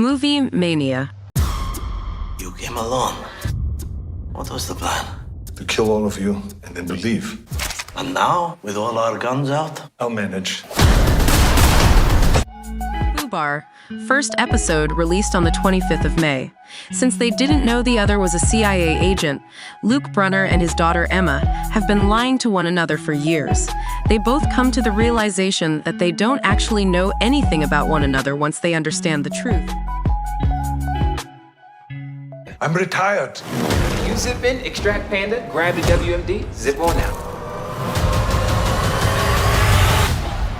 MovieMania. You came alone. What was the plan? To kill all of you and then to leave. And now, with all our guns out? I'll manage. Bar, first episode released on the 25th of May. Since they didn't know the other was a CIA agent, Luke Brunner and his daughter Emma have been lying to one another for years. They both come to the realization that they don't actually know anything about one another once they understand the truth. I'm retired. You zip in, extract Panda, grab the WMD, zip on out.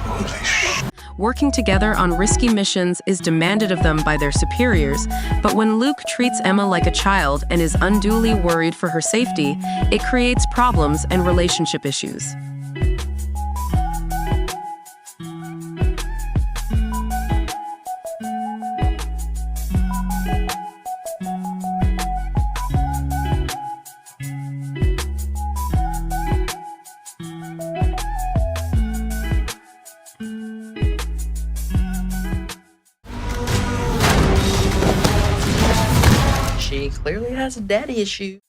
Holy shit. Working together on risky missions is demanded of them by their superiors, but when Luke treats Emma like a child and is unduly worried for her safety, it creates problems and relationship issues. She clearly has a daddy issue.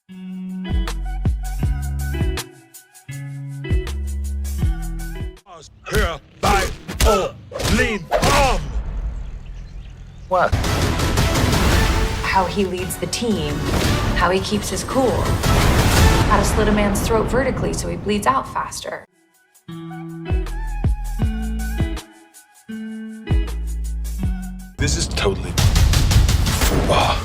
Here by lean bomb. What? How he leads the team, how he keeps his cool, how to slit a man's throat vertically so he bleeds out faster. This is totally football.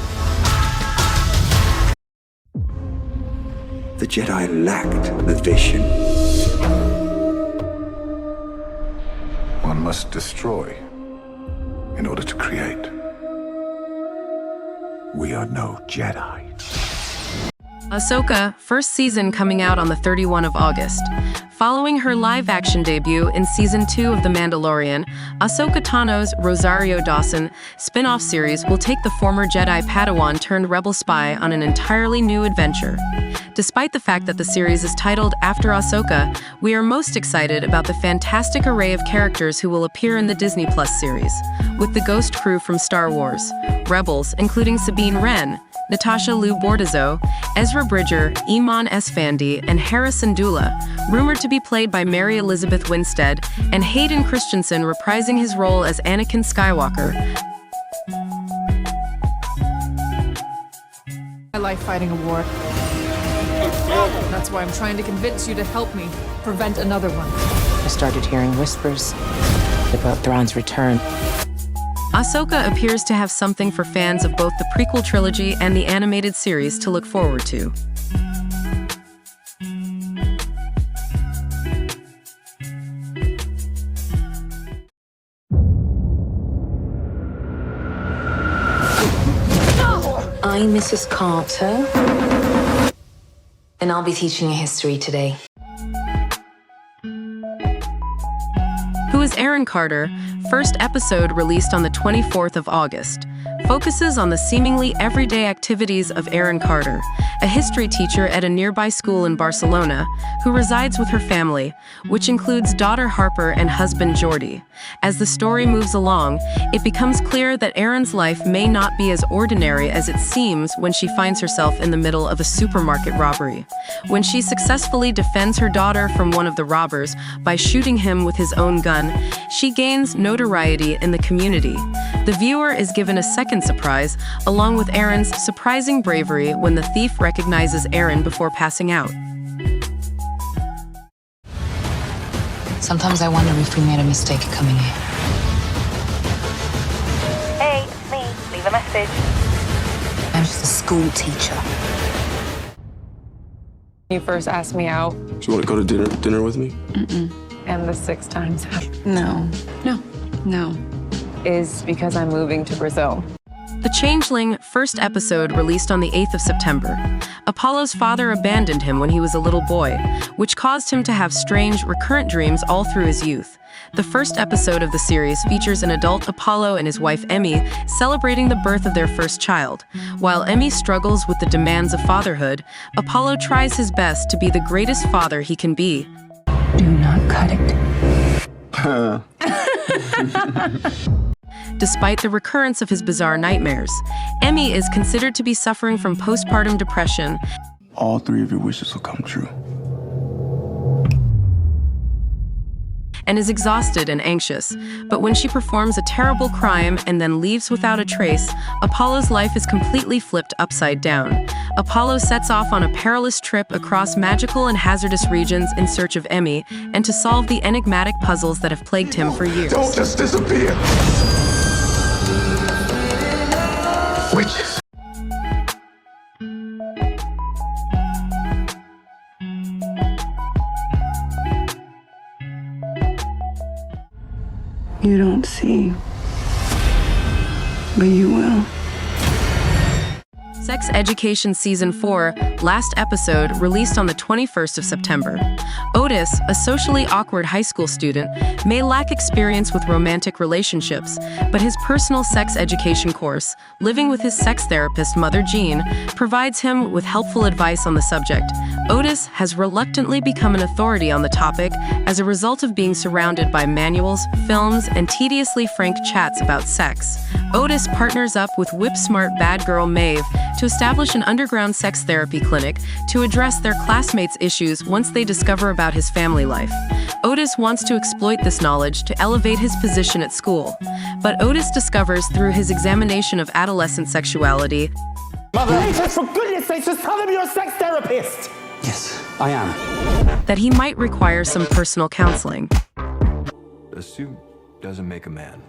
The Jedi lacked the vision. One must destroy in order to create. We are no Jedi. Ahsoka, first season coming out on the 31st of August. Following her live-action debut in Season 2 of The Mandalorian, Ahsoka Tano's Rosario Dawson spin-off series will take the former Jedi Padawan-turned-rebel spy on an entirely new adventure. Despite the fact that the series is titled after Ahsoka, we are most excited about the fantastic array of characters who will appear in the Disney Plus series, with the Ghost crew from Star Wars, Rebels including Sabine Wren, Natasha Liu Bordizzo, Ezra Bridger, Iman Esfandi, and Harrison Dula, rumored to be played by Mary Elizabeth Winstead, and Hayden Christensen reprising his role as Anakin Skywalker. I like fighting a war. That's why I'm trying to convince you to help me prevent another one. I started hearing whispers about Thrawn's return. Ahsoka appears to have something for fans of both the prequel trilogy and the animated series to look forward to. I'm Mrs. Carter, and I'll be teaching you history today. Who is Aaron Carter? First episode released on the 24th of August. Focuses on the seemingly everyday activities of Aaron Carter, a history teacher at a nearby school in Barcelona, who resides with her family, which includes daughter Harper and husband Jordy. As the story moves along, it becomes clear that Aaron's life may not be as ordinary as it seems when she finds herself in the middle of a supermarket robbery. When she successfully defends her daughter from one of the robbers by shooting him with his own gun, she gains notoriety in the community. The viewer is given a second surprise, along with Aaron's surprising bravery when the thief recognizes Aaron before passing out. Sometimes I wonder if we made a mistake coming here. Hey, it's me. Leave a message. I'm just a school teacher. You first asked me out, Do you want to go to dinner with me? and the 6 times No. is because I'm moving to Brazil. The Changeling, first episode released on the 8th of September. Apollo's father abandoned him when he was a little boy, which caused him to have strange, recurrent dreams all through his youth. The first episode of the series features an adult Apollo and his wife Emmy celebrating the birth of their first child. While Emmy struggles with the demands of fatherhood, Apollo tries his best to be the greatest father he can be. Do not cut it. despite the recurrence of his bizarre nightmares. Emmy is considered to be suffering from postpartum depression. All 3 of your wishes will come true. And is exhausted and anxious. But when she performs a terrible crime and then leaves without a trace, Apollo's life is completely flipped upside down. Apollo sets off on a perilous trip across magical and hazardous regions in search of Emmy and to solve the enigmatic puzzles that have plagued him for years. Don't just disappear. Witches. You don't see, but you will. Sex Education Season 4, last episode, released on the 21st of September. Otis, a socially awkward high school student, may lack experience with romantic relationships, but his personal sex education course, Living with his Sex Therapist Mother Jean, provides him with helpful advice on the subject. Otis has reluctantly become an authority on the topic as a result of being surrounded by manuals, films, and tediously frank chats about sex. Otis partners up with whip-smart bad girl Maeve to establish an underground sex therapy clinic to address their classmates' issues once they discover about his family life. Otis wants to exploit this knowledge to elevate his position at school. But Otis discovers through his examination of adolescent sexuality, Mother, for goodness sakes, just tell them you're a sex therapist! Yes, I am. that he might require some personal counseling. A suit doesn't make a man.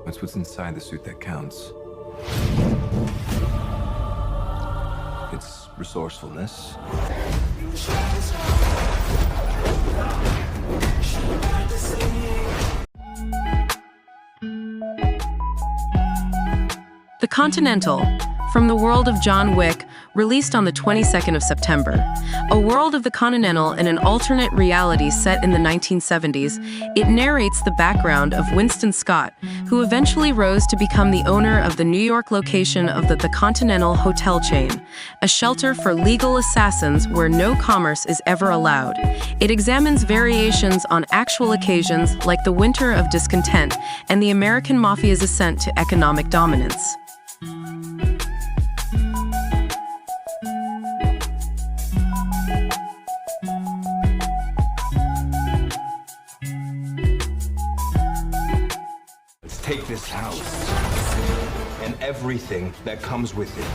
It's what's inside the suit that counts. It's resourcefulness. The Continental, from the world of John Wick, released on the 22nd of September. A world of the Continental in an alternate reality set in the 1970s, it narrates the background of Winston Scott, who eventually rose to become the owner of the New York location of the Continental hotel chain, a shelter for legal assassins where no commerce is ever allowed. It examines variations on actual occasions like the Winter of Discontent and the American Mafia's ascent to economic dominance. Take this house and everything that comes with it.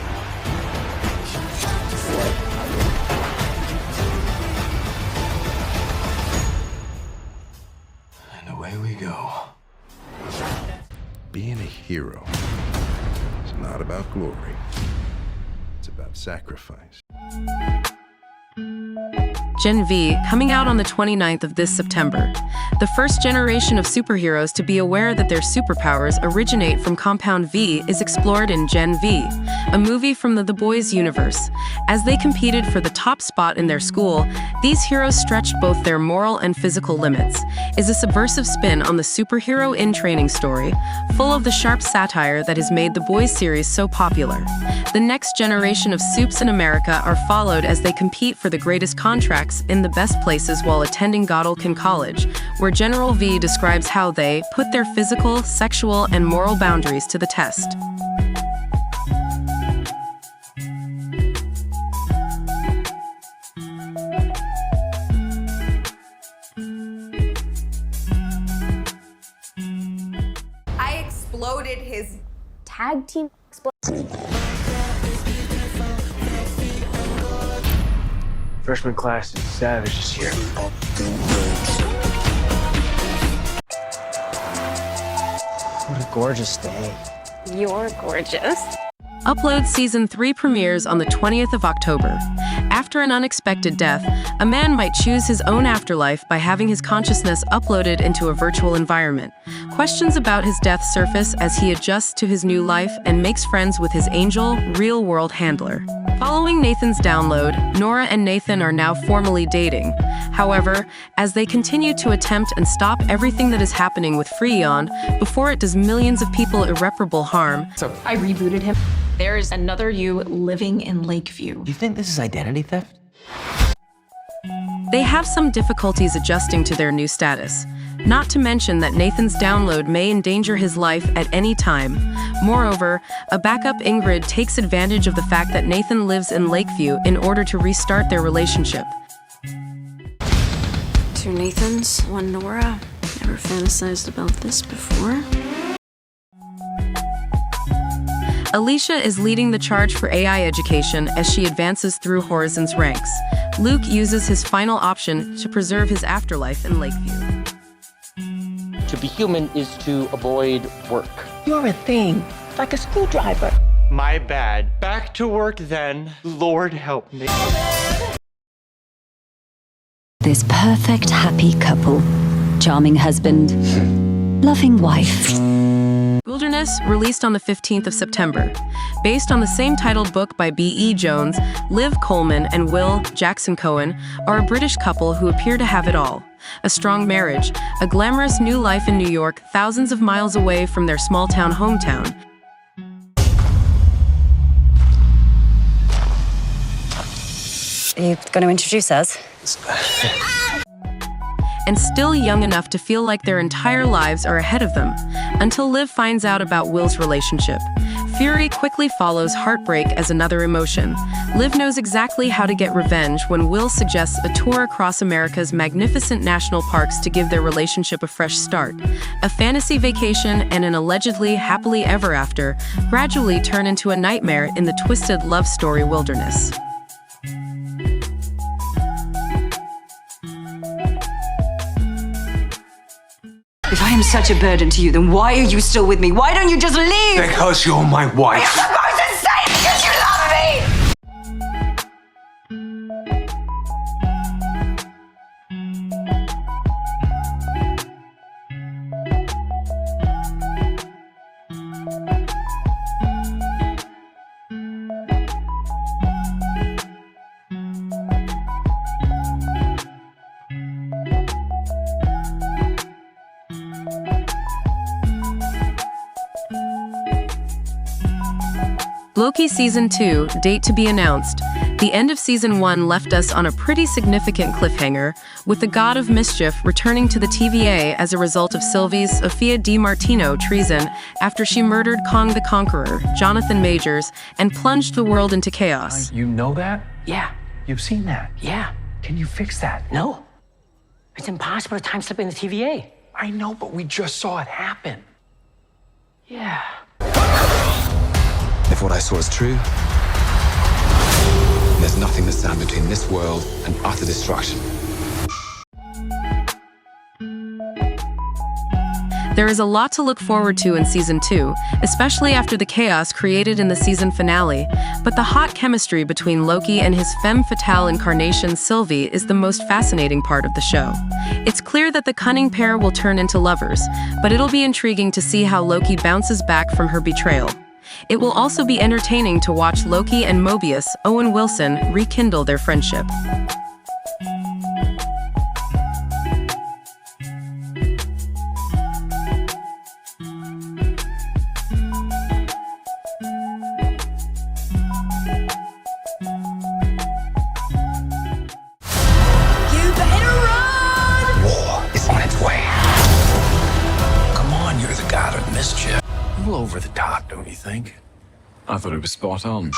And away we go. Being a hero is not about glory. It's about sacrifice. Gen V, coming out on the 29th of this September. The first generation of superheroes to be aware that their superpowers originate from Compound V is explored in Gen V, a movie from the Boys universe. As they competed for the top spot in their school, these heroes stretched both their moral and physical limits. Is a subversive spin on the superhero in training story, full of the sharp satire that has made the Boys series so popular. The next generation of supes in America are followed as they compete for the greatest contracts in the best places while attending Godolphin College, where General V describes how they put their physical, sexual, and moral boundaries to the test. I exploded his tag team. Freshman class is savage this year. What a gorgeous day. You're gorgeous. Upload Season 3 premieres on the 20th of October. After an unexpected death, a man might choose his own afterlife by having his consciousness uploaded into a virtual environment. Questions about his death surface as he adjusts to his new life and makes friends with his angel, real-world handler. Following Nathan's download, Nora and Nathan are now formally dating. However, as they continue to attempt and stop everything that is happening with Freon before it does millions of people irreparable harm. So I rebooted him. There is another you living in Lakeview. You think this is identity theft? They have some difficulties adjusting to their new status. Not to mention that Nathan's download may endanger his life at any time. Moreover, a backup Ingrid takes advantage of the fact that Nathan lives in Lakeview in order to restart their relationship. Two Nathans, one Nora. Never fantasized about this before. Alicia is leading the charge for AI education as she advances through Horizon's ranks. Luke uses his final option to preserve his afterlife in Lakeview. To be human is to avoid work. You're a thing, like a screwdriver. My bad. Back to work then. Lord help me. This perfect, happy couple. Charming husband, loving wife. Wilderness, released on the 15th of September. Based on the same titled book by B.E. Jones, Liv Coleman and Will Jackson Cohen are a British couple who appear to have it all. A strong marriage, a glamorous new life in New York, thousands of miles away from their small-town hometown. Are you going to introduce us? And still young enough to feel like their entire lives are ahead of them, until Liv finds out about Will's relationship. Fury quickly follows heartbreak as another emotion. Liv knows exactly how to get revenge when Will suggests a tour across America's magnificent national parks to give their relationship a fresh start. A fantasy vacation and an allegedly happily ever after gradually turn into a nightmare in the twisted love story Wilderness. If I am such a burden to you, then why are you still with me? Why don't you just leave? Because you're my wife. You're supposed to say it because you love me! Loki Season 2, date to be announced. The end of Season 1 left us on a pretty significant cliffhanger, with the God of Mischief returning to the TVA as a result of Sylvie's Sophia DiMartino treason after she murdered Kong the Conqueror, Jonathan Majors, and plunged the world into chaos. You know that? Yeah. You've seen that? Yeah. Can you fix that? No. It's impossible to time slip in the TVA. I know, but we just saw it happen. Yeah. If what I saw is true, there's nothing that stands between this world and utter destruction. There is a lot to look forward to in Season 2, especially after the chaos created in the season finale, but the hot chemistry between Loki and his femme fatale incarnation Sylvie is the most fascinating part of the show. It's clear that the cunning pair will turn into lovers, but it'll be intriguing to see how Loki bounces back from her betrayal. It will also be entertaining to watch Loki and Mobius, Owen Wilson, rekindle their friendship. Over the top, don't you think? I thought it was spot on.